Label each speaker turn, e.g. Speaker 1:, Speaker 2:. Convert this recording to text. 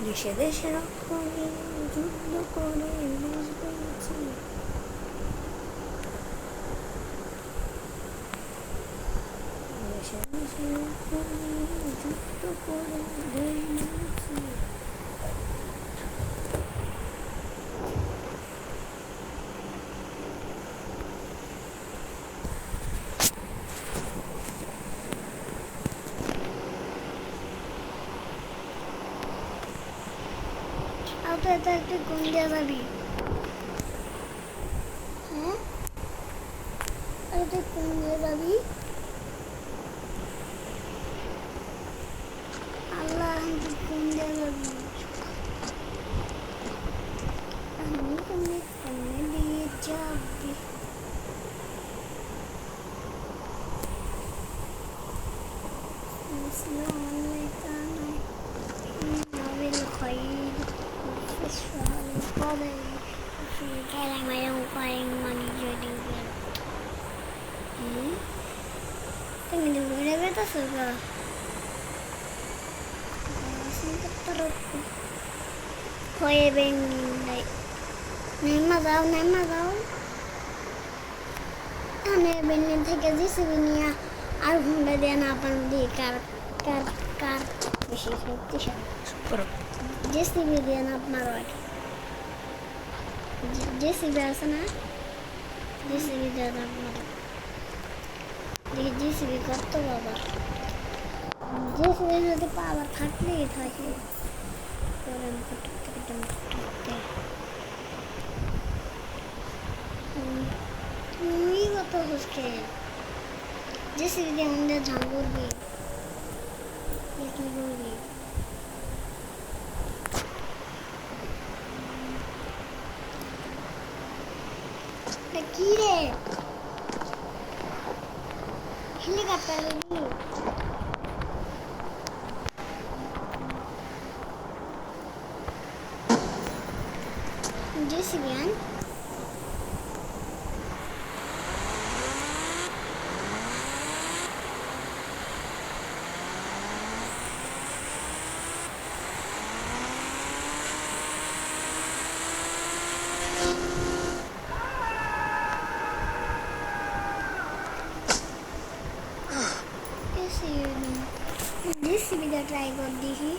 Speaker 1: দেশে দেশে রক্ষণে যুদ্ধ করে দেশ পেয়েছি। দেশে দেশে রক্ষণে যুদ্ধ করে দেশ পেয়েছি। আর তো এটা একটু কোন দিয়ে যাবি? হ্যাঁ, আর তুই কোন দিয়ে যাবি? আল্লাহ, তুই কোন দিয়ে যাবি? আমি তুমি কোন দিয়ে যাবি? بالخير والفشل القدر في كلام يوم ونجد তুমি দূরে বেতাছো গা হয়ে বেঙ্গাই নেমা যাও আমি বেঙ্গল থেকে জিসিবি নিয়ে আর ঘুমটা দিয়ে না পান দিয়ে কার কার কার বেশি শক্তিশালী জেসিবি দিয়ে না আপনার জেসিবি আছে না, জেসিবি দিয়ে না আপনার দেখি জেসিবি কত বাবা, জেসিবি যদি পাওয়ার থাকলেই থাকে তুই কত হচ্ছে জেসিবি দিয়ে আমাদের ঝাল করবি কি করবি? কি রে হেলিকপ্টার জেসিবি আন জেসিবি দিয়ে ট্রাই কর দেখি।